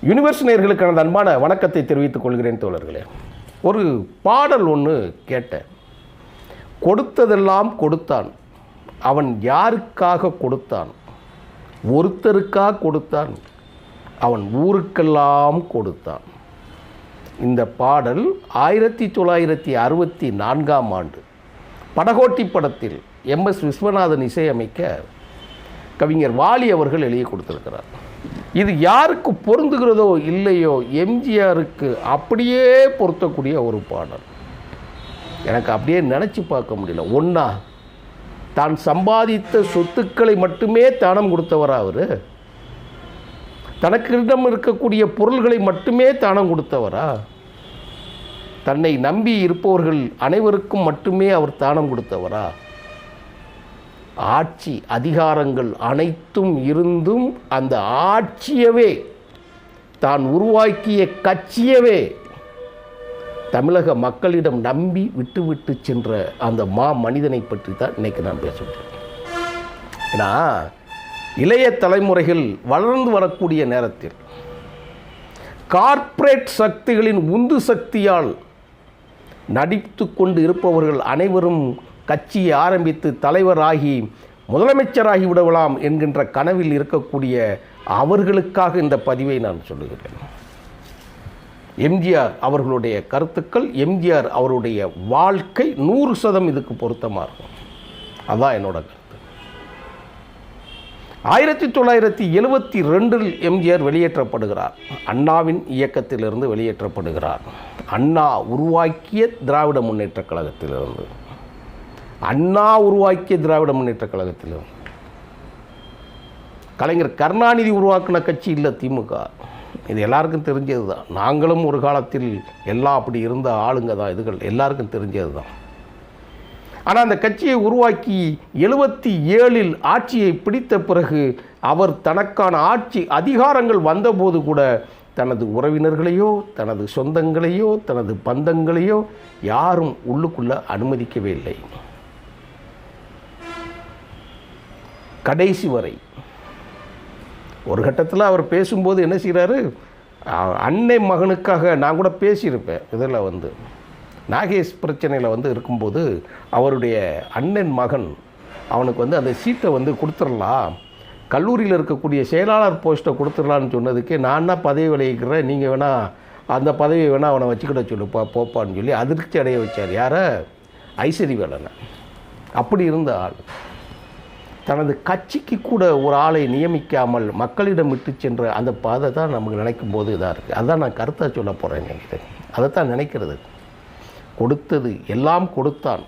Universe நேயர்களுக்கான அன்பான வணக்கத்தை தெரிவித்துக் கொள்கிறேன் தோழர்களே. ஒரு பாடல் ஒன்று கேட்டேன். கொடுத்ததெல்லாம் கொடுத்தான், அவன் யாருக்காக கொடுத்தான்? ஒருத்தருக்காக கொடுத்தான், அவன் ஊருக்கெல்லாம் கொடுத்தான். இந்த பாடல் 1964ஆம் ஆண்டு படகோட்டி படத்தில் MS விஸ்வநாதன் இசையமைக்க கவிஞர் வாலி அவர்கள் எழுதி கொடுத்திருக்கிறார். இது யாருக்கு பொருந்துகிறதோ இல்லையோ, எம்ஜிஆருக்கு அப்படியே பொருத்தக்கூடிய ஒரு பாடல். எனக்கு அப்படியே நினச்சி பார்க்க முடியல. ஒன்றா தான் சம்பாதித்த சொத்துக்களை மட்டுமே தானம் கொடுத்தவரா அவர்? தனக்கிடம் இருக்கக்கூடிய பொருள்களை மட்டுமே தானம் கொடுத்தவரா? தன்னை நம்பி இருப்பவர்கள் அனைவருக்கும் மட்டுமே அவர் தானம் கொடுத்தவரா? ஆட்சி அதிகாரங்கள் அனைத்தும் இருந்தும் அந்த ஆட்சியவே, தான் உருவாக்கிய கட்சியவே தமிழக மக்களிடம் நம்பி விட்டு சென்ற அந்த மனிதனை பற்றி தான் இன்றைக்கி நான் பேசுகிறேன். ஏன்னா இளைய தலைமுறைகள் வளர்ந்து வரக்கூடிய நேரத்தில் கார்ப்பரேட் சக்திகளின் உந்து சக்தியால் நடித்து கொண்டு இருப்பவர்கள் அனைவரும் கட்சியை ஆரம்பித்து தலைவராகி முதலமைச்சராகி விடலாம் என்கின்ற கனவில் இருக்கக்கூடிய அவர்களுக்காக இந்த பதிவை நான் சொல்லுகிறேன். எம்ஜிஆர் அவர்களுடைய கருத்துக்கள், எம்ஜிஆர் அவருடைய வாழ்க்கை 100% இதுக்கு பொருத்தமாக இருக்கும். அதுதான் என்னோட கருத்து. 1972 எம்ஜிஆர் வெளியேற்றப்படுகிறார். அண்ணாவின் இயக்கத்திலிருந்து வெளியேற்றப்படுகிறார். அண்ணா உருவாக்கிய திராவிட முன்னேற்ற கழகத்திலிருந்து, அண்ணா உருவாக்கிய திராவிட முன்னேற்ற கழகத்தில் கலைஞர் கருணாநிதி உருவாக்கின கட்சி இல்லை திமுக. இது எல்லாருக்கும் தெரிஞ்சது தான். நாங்களும் ஒரு காலத்தில் எல்லாம் அப்படி இருந்த ஆளுங்க தான். இதுகள் எல்லாருக்கும் தெரிஞ்சது தான். ஆனால் அந்த கட்சியை உருவாக்கி 77 ஆட்சியை பிடித்த பிறகு அவர் தனக்கான ஆட்சி அதிகாரங்கள் வந்தபோது கூட தனது உறவினர்களையோ, தனது சொந்தங்களையோ, தனது பந்தங்களையோ யாரும் உள்ளுக்குள்ளே அனுமதிக்கவே இல்லை. கடைசி வரை ஒரு கட்டத்தில் அவர் பேசும்போது என்ன செய்கிறாரு, அன்னை மகனுக்காக நான் கூட பேசியிருப்பேன். இதில் நாகேஷ் பிரச்சனையில் இருக்கும்போது அவருடைய அண்ணன் மகன் அவனுக்கு அந்த சீட்டை கொடுத்துடலாம், கல்லூரியில் இருக்கக்கூடிய செயலாளர் போஸ்ட்டை கொடுத்துடலான்னு சொன்னதுக்கு நான் தான் பதவி விளைவிக்கிறேன், நீங்கள் வேணால் அந்த பதவியை வேணால் அவனை வச்சுக்கிட சொல்லுப்பா போப்பான்னு சொல்லி அதிர்ச்சி அடைய வச்சார். யாரை? ஐஸ்வரி வேலனை. அப்படி இருந்த ஆள் தனது கட்சிக்கு கூட ஒரு ஆளை நியமிக்காமல் மக்களிடம் விட்டு சென்ற அந்த பாதை தான் நமக்கு நினைக்கும் போது இதாக இருக்குது. அதுதான் நான் கருத்தாக சொல்ல போகிறேன். நினைக்கிறேன் அதைத்தான் நினைக்கிறது. கொடுத்தது எல்லாம் கொடுத்தான்,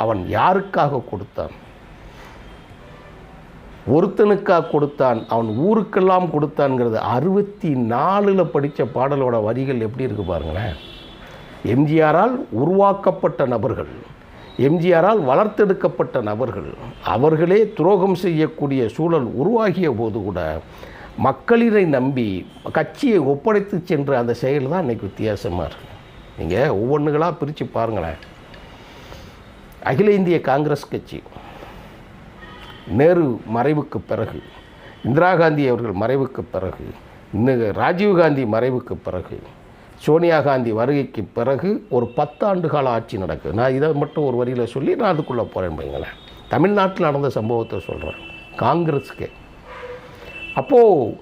அவன் யாருக்காக கொடுத்தான்? ஒருத்தனுக்காக கொடுத்தான், அவன் ஊருக்கெல்லாம் கொடுத்தான்ங்கிறது 64 படித்த பாடலோட வரிகள் எப்படி இருக்குது பாருங்களேன். எம்ஜிஆரால் உருவாக்கப்பட்ட நபர்கள், எம்ஜிஆரால் வளர்த்தெடுக்கப்பட்ட நபர்கள், அவர்களே துரோகம் செய்யக்கூடிய சூழல் உருவாகிய போது கூட மக்களினை நம்பி கட்சியை ஒப்படைத்து சென்ற அந்த செயல் தான் இன்றைக்கி வித்தியாசமாக இருக்குது. நீங்கள் ஒவ்வொன்றுகளாக பிரித்து பாருங்களேன். அகில இந்திய காங்கிரஸ் கட்சி நேரு மறைவுக்கு பிறகு, இந்திரா காந்தி அவர்கள் மறைவுக்கு பிறகு, ராஜீவ்காந்தி மறைவுக்கு பிறகு, சோனியா காந்தி வருகைக்கு பிறகு ஒரு 10 ஆண்டு கால ஆட்சி நடக்குது. நான் இதை மட்டும் ஒரு வரியில் சொல்லி நான் அதுக்குள்ளே போகிறேன் வைங்களேன். தமிழ்நாட்டில் நடந்த சம்பவத்தை சொல்கிறேன். காங்கிரஸுக்கு அப்போது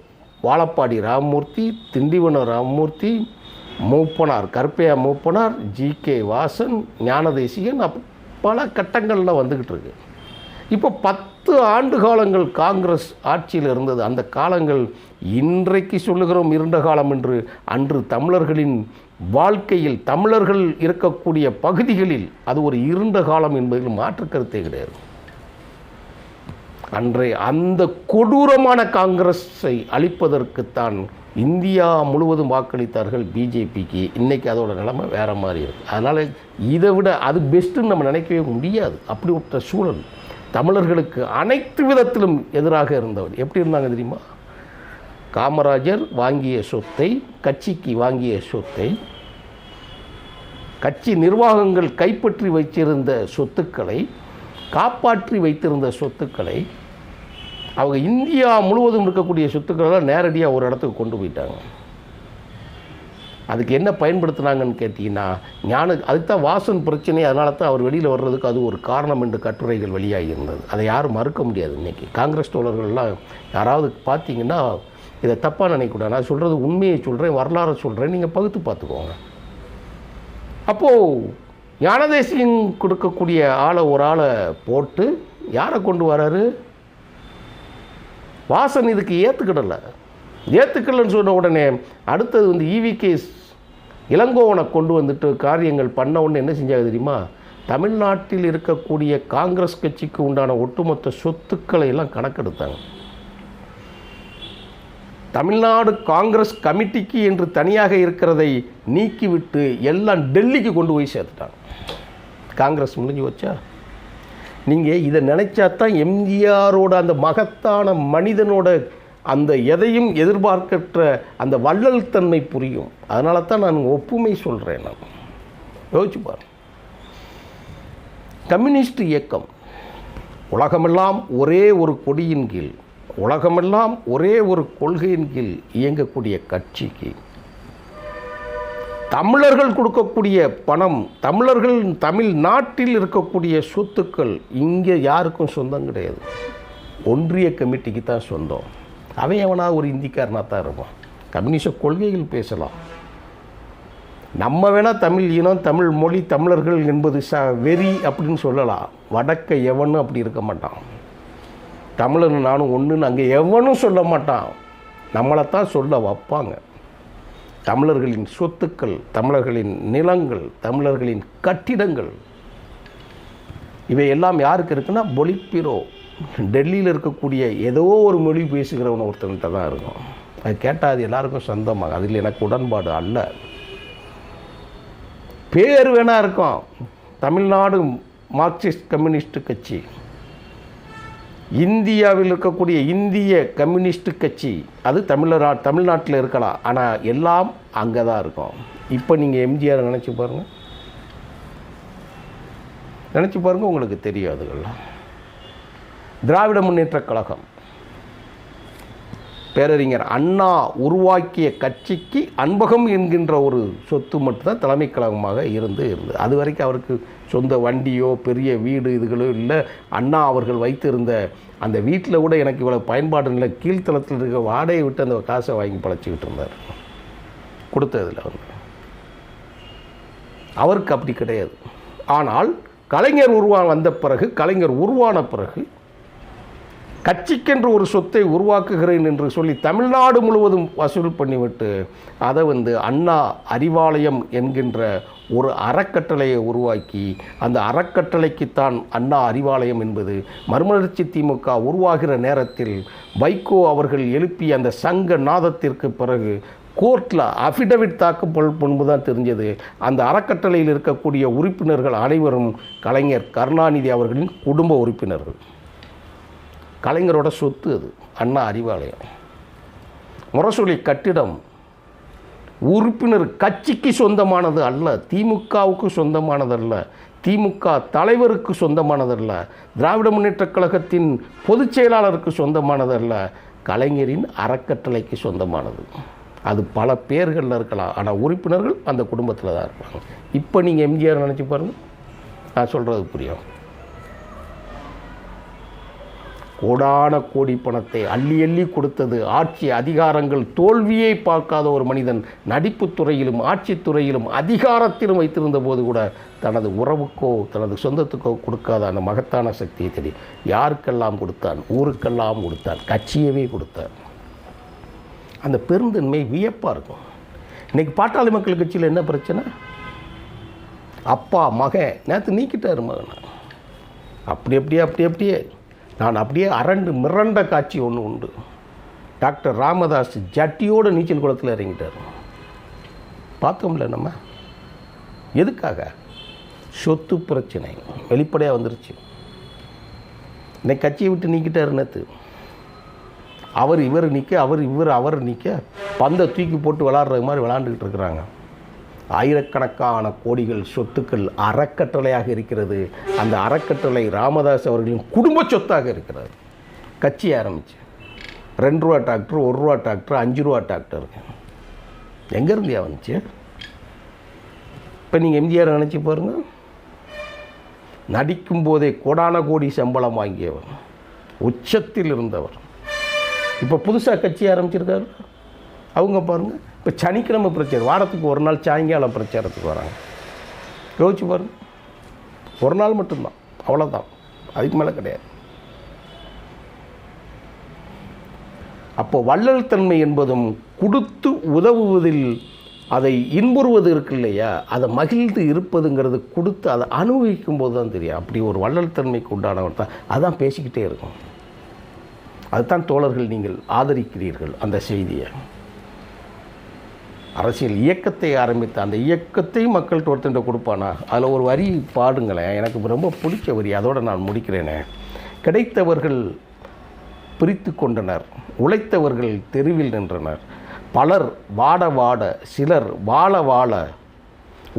வாழப்பாடி ராமமூர்த்தி, திண்டிவனம் ராமமூர்த்தி, மூப்பனார் கருப்பையா மூப்பனார், GK வாசன், ஞானதேசிகன் பல கட்டங்களில் வந்துக்கிட்டு இருக்கு. இப்போ 10 ஆண்டு காலங்கள் காங்கிரஸ் ஆட்சியில் இருந்தது. அந்த காலங்கள் இன்றைக்கு சொல்லுகிறோம் இருண்ட காலம் என்று. அன்று தமிழர்களின் வாழ்க்கையில், தமிழர்கள் இருக்கக்கூடிய பகுதிகளில் அது ஒரு இருண்ட காலம் என்பதில் மாற்று கருத்தே கிடையாது. அன்றைய அந்த கொடூரமான காங்கிரஸை அழிப்பதற்குத்தான் இந்தியா முழுவதும் வாக்களித்தார்கள் பிஜேபிக்கு. இன்றைக்கி அதோட நிலைமை வேறு மாதிரி இருக்குது. அதனால் இதை விட அது பெஸ்ட்டுன்னு நம்ம நினைக்கவே முடியாது. அப்படி ஒரு சூழல் தமிழர்களுக்கு அனைத்து விதத்திலும் எதிராக இருந்தவர். எப்படி இருந்தாங்க தெரியுமா? காமராஜர் வாங்கிய சொத்தை, கட்சிக்கு வாங்கிய சொத்தை, கட்சி நிர்வாகங்கள் கைப்பற்றி வைத்திருந்த சொத்துக்களை, காப்பாற்றி வைத்திருந்த சொத்துக்களை அவங்க இந்தியா முழுவதும் இருக்கக்கூடிய சொத்துக்களை நேரடியாக ஒரு இடத்துக்கு கொண்டு போயிட்டாங்க. அதுக்கு என்ன பயன்படுத்தினாங்கன்னு கேட்டிங்கன்னா அதுக்கு தான் வாசன் பிரச்சனை. அதனால தான் அவர் வெளியில் வர்றதுக்கு அது ஒரு காரணம் என்று கட்டுரைகள் வெளியாகி இருந்தது. அதை யாரும் மறுக்க முடியாது. இன்றைக்கி காங்கிரஸ் தோழர்கள்லாம் யாராவது பார்த்தீங்கன்னா இதை தப்பாக நினைக்கக்கூடாது. நான் சொல்கிறது உண்மையை சொல்கிறேன், வரலாறு சொல்கிறேன், நீங்கள் பகுத்து பார்த்துக்கோங்க. அப்போது ஞானதேசியம் கொடுக்கக்கூடிய ஒரு ஆளை போட்டு யாரை கொண்டு வராரு? வாசன் இதுக்கு ஏற்றுக்கலன்னு சொன்ன உடனே அடுத்தது வந்து ஈவிகே இளங்கோவனை கொண்டு வந்துட்டு காரியங்கள் பண்ண உடனே என்ன செஞ்சாங்க தெரியுமா? தமிழ்நாட்டில் இருக்கக்கூடிய காங்கிரஸ் கட்சிக்கு உண்டான ஒட்டுமொத்த சொத்துக்களை எல்லாம் கணக்கெடுத்தாங்க. தமிழ்நாடு காங்கிரஸ் கமிட்டிக்கு என்று தனியாக இருக்கிறதை நீக்கிவிட்டு எல்லாம் டெல்லிக்கு கொண்டு போய் சேர்த்துட்டாங்க. காங்கிரஸ் முடிஞ்சு வச்சா. நீங்கள் இதை நினைச்சா தான் எம்ஜிஆரோட அந்த மகத்தான மனிதனோட அந்த எதையும் எதிர்பார்க்கற்ற அந்த வள்ளல் தன்மை புரியும். அதனால தான் நான் ஒப்புமை சொல்கிறேன். நான் யோசிச்சு பாருங்க. கம்யூனிஸ்ட் இயக்கம் உலகமெல்லாம் ஒரே ஒரு கொடியின் கீழ், உலகமெல்லாம் ஒரே ஒரு கொள்கையின் கீழ் இயங்கக்கூடிய கட்சிக்கு தமிழர்கள் கொடுக்கக்கூடிய பணம், தமிழ்நாட்டில் இருக்கக்கூடிய சொத்துக்கள் இங்கே யாருக்கும் சொந்தம் கிடையாது. ஒன்றிய கமிட்டிக்கு தான் சொந்தம். அவன் எவனா ஒரு இந்திக்காரனாக தான் இருப்பான். கம்யூனிஸ்ட் கொள்கைகள் பேசலாம். நம்ம வேணால் தமிழ் இனம், தமிழ் மொழி, தமிழர்கள் என்பது வெறி அப்படின்னு சொல்லலாம். வடக்க எவனும் அப்படி இருக்க மாட்டான். தமிழன் நானும் ஒன்றுன்னு அங்கே எவனும் சொல்ல மாட்டான். நம்மளைத்தான் சொல்ல வைப்பாங்க. தமிழர்களின் சொத்துக்கள், தமிழர்களின் நிலங்கள், தமிழர்களின் கட்டிடங்கள் இவையெல்லாம் யாருக்கு இருக்குன்னா பொலிட்பிரோ டெல்லியில் இருக்கக்கூடிய ஏதோ ஒரு மொழி பேசுகிறவன் ஒருத்தன்கிட்ட தான் இருக்கும். அது கேட்டால் அது எல்லாருக்கும் சொந்தமாக, அதில் எனக்கு உடன்பாடு அல்ல. பேர் வேணா இருக்கும், தமிழ்நாடு மார்க்சிஸ்ட் கம்யூனிஸ்ட் கட்சி, இந்தியாவில் இருக்கக்கூடிய இந்திய கம்யூனிஸ்ட் கட்சி, அது தமிழ்நாட்டில் இருக்கலாம். ஆனால் எல்லாம் அங்கே தான் இருக்கும். இப்போ நீங்கள் எம்ஜிஆர் நினச்சி பாருங்கள், உங்களுக்கு தெரியும். அதுகள்லாம் திராவிட முன்னேற்றக் கழகம், பேரறிஞர் அண்ணா உருவாக்கிய கட்சிக்கு அன்பகம் என்கின்ற ஒரு சொத்து மட்டும்தான் தலைமை கழகமாக இருந்தது. அது வரைக்கும் அவருக்கு சொந்த வண்டியோ பெரிய வீடு இதுகளோ இல்லை. அண்ணா அவர்கள் வைத்திருந்த அந்த வீட்டில் கூட எனக்கு இவ்வளோ பயன்பாடு இல்லை, கீழ்த்தளத்தில் இருக்க வாடகையை விட்டு அந்த காசை வாங்கி பழச்சிக்கிட்டு இருந்தார். கொடுத்ததில்லை அவருக்கு அப்படி கிடையாது. ஆனால் கலைஞர் உருவான பிறகு கட்சிக்கென்று ஒரு சொத்தை உருவாக்குகிறேன் என்று சொல்லி தமிழ்நாடு முழுவதும் வசூல் பண்ணிவிட்டு அதை அண்ணா அறிவாலயம் என்கின்ற ஒரு அறக்கட்டளையை உருவாக்கி, அந்த அறக்கட்டளைக்குத்தான் அண்ணா அறிவாலயம் என்பது மறுமலர்ச்சி திமுக உருவாகிற நேரத்தில் வைகோ அவர்கள் எழுப்பிய அந்த சங்க நாதத்திற்கு பிறகு கோர்ட்டில் அஃபிடவிட் தாக்கல் பண்ணும்போது தான் தெரிஞ்சது அந்த அறக்கட்டளையில் இருக்கக்கூடிய உறுப்பினர்கள் அனைவரும் கலைஞர் கருணாநிதி அவர்களின் குடும்ப உறுப்பினர்கள். கலைஞரோட சொத்து அது அண்ணா அறிவாலயம். முரசொலி கட்டிடம் உறுப்பினர் கட்சிக்கு சொந்தமானது அல்ல, திமுகவுக்கு சொந்தமானதல்ல, திமுக தலைவருக்கு சொந்தமானதல்ல, திராவிட முன்னேற்றக் கழகத்தின் பொதுச் செயலாளருக்கு சொந்தமானதல்ல, கலைஞரின் அறக்கட்டளைக்கு சொந்தமானது. அது பல பேர்களில் இருக்கலாம், ஆனால் உறுப்பினர்கள் அந்த குடும்பத்தில் தான் இருப்பாங்க. இப்போ நீங்கள் எம்ஜிஆர் நினச்சி பாருங்கள், நான் சொல்கிறது புரியும். கோடான கோடி பணத்தை அள்ளி அள்ளி கொடுத்தது, ஆட்சி அதிகாரங்கள் தோல்வியை பார்க்காத ஒரு மனிதன் நடிப்புத் துறையிலும் ஆட்சித்துறையிலும் அதிகாரத்திலும் வைத்திருந்த போது கூட தனது உறவுக்கோ தனது சொந்தத்துக்கோ கொடுக்காத அந்த மகத்தான சக்தியை தெரியும். யாருக்கெல்லாம் கொடுத்தான்? ஊருக்கெல்லாம் கொடுத்தான், கட்சியவே கொடுத்தான். அந்த பெருந்தன்மை வியப்பாக இருக்கும். இன்றைக்கி பாட்டாளி மக்கள் கட்சியில் என்ன பிரச்சனை? அப்பா மகன் நேற்று நீக்கிட்டார் மகனை. அப்படியே நான் அப்படியே மிரண்ட காட்சி ஒன்று உண்டு. டாக்டர் ராமதாஸ் ஜட்டியோடு நீச்சல் குளத்தில் இறங்கிட்டார். பார்த்தோம்ல நம்ம. எதுக்காக? சொத்து பிரச்சனை வெளிப்படையாக வந்துருச்சு. இன்னைக்கு கட்சியை விட்டு நீக்கிட்டார் நேற்று. அவர் நிற்க பந்தை தூக்கி போட்டு விளாட்றது மாதிரி விளாண்டுக்கிட்டு இருக்கிறாங்க. ஆயிரக்கணக்கான கோடிகள் சொத்துக்கள் அறக்கட்டளையாக இருக்கிறது. அந்த அறக்கட்டளை ராமதாஸ் அவர்களின் குடும்ப சொத்தாக இருக்கிறது. கட்சி ஆரம்பிச்சு 2 ரூபா டிராக்டர், 1 ரூபா டிராக்டர், 5 ரூபா டிராக்டர். எங்கேருந்தியா வந்துச்சு? இப்போ நீங்கள் எம்ஜிஆர் நினச்சி பாருங்கள், நடிக்கும் போதே கோடான கோடி சம்பளம் வாங்கியவர், உச்சத்தில் இருந்தவர். இப்போ புதுசாக கட்சி ஆரம்பிச்சிருக்காரு. அவங்க பாருங்கள், இப்போ சனிக்கிழமை பிரச்சாரம், வாரத்துக்கு ஒரு நாள் சாயங்காலம் பிரச்சாரத்துக்கு வராங்க. யோசிச்சு பாருங்கள், ஒரு நாள் மட்டும்தான், அவ்வளோதான், அதுக்கு மேலே கிடையாது. அப்போ வள்ளல் தன்மை என்பதும் கொடுத்து உதவுவதில் அதை இன்புறுவது இருக்கு இல்லையா, அதை மகிழ்ந்து இருப்பதுங்கிறது கொடுத்து அதை அனுபவிக்கும் போது தான் தெரியும். அப்படி ஒரு வள்ளல் தன்மைக்கு உண்டானவர் தான். அதான் பேசிக்கிட்டே இருக்கும். அதுதான் தோழர்கள் நீங்கள் ஆதரிக்கிறீர்கள். அந்த செய்தியை அரசியல் இயக்கத்தை ஆரம்பித்த அந்த இயக்கத்தை மக்கள்கிட்ட ஒருத்தன் கொடுப்பானா? அதில் ஒரு வரி பாடுங்களேன், எனக்கு ரொம்ப பிடிச்ச வரி, அதோடு நான் முடிக்கிறேனே. கிடைத்தவர்கள் பிரித்து கொண்டனர், உழைத்தவர்கள் தெருவில் நின்றனர், பலர் வாட வாட சிலர் வாழ வாழ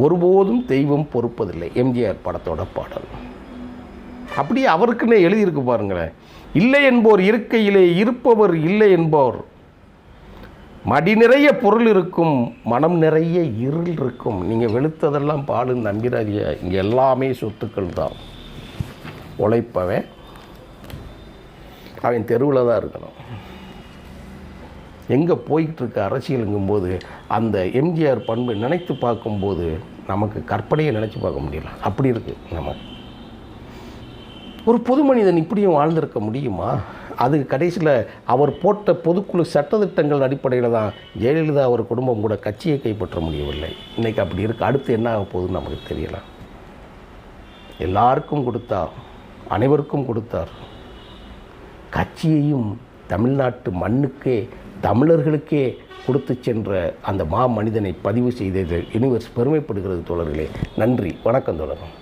ஒருபோதும் தெய்வம் பொறுப்பதில்லை. எம்ஜிஆர் படத்தோட பாடல். அப்படியே அவருக்குன்னே எழுதியிருக்கு பாருங்களேன். இல்லை என்போர் இருக்கையிலே இருப்பவர் இல்லை என்போர், மடி நிறைய பொருள் இருக்கும், மனம் நிறைய இருள் இருக்கும். நீங்கள் வெளுத்ததெல்லாம் பாலுன்னு நம்பிடாதீங்க. இங்கே எல்லாமே சொத்துக்கள் தான். உழைப்பவன் அவன் தெருவில் தான் இருக்கணும். எங்கே போய்கிட்டு அரசியலுங்கும்போது அந்த எம்ஜிஆர் பண்பு நினைத்து பார்க்கும்போது நமக்கு கற்பனையை நினச்சி பார்க்க முடியல. அப்படி இருக்குது. நம்ம ஒரு பொது மனிதன் இப்படியும் வாழ்ந்திருக்க முடியுமா? அது கடைசியில் அவர் போட்ட பொதுக்குழு சட்டத்திட்டங்கள் அடிப்படையில் தான் ஜெயலலிதா அவர் குடும்பம் கூட கட்சியை கைப்பற்ற முடியவில்லை. இன்றைக்கி அப்படி இருக்குது. அடுத்து என்ன ஆக போகுதுன்னு நமக்கு தெரியல. எல்லாருக்கும் கொடுத்தார், அனைவருக்கும் கொடுத்தார். கட்சியையும் தமிழ்நாட்டு மண்ணுக்கே தமிழர்களுக்கே கொடுத்து சென்ற அந்த மனிதனை பதிவு செய்தது யூனிவர்ஸ் பெருமைப்படுகிறது தோழர்களே. நன்றி, வணக்கம் தோழர்கள்.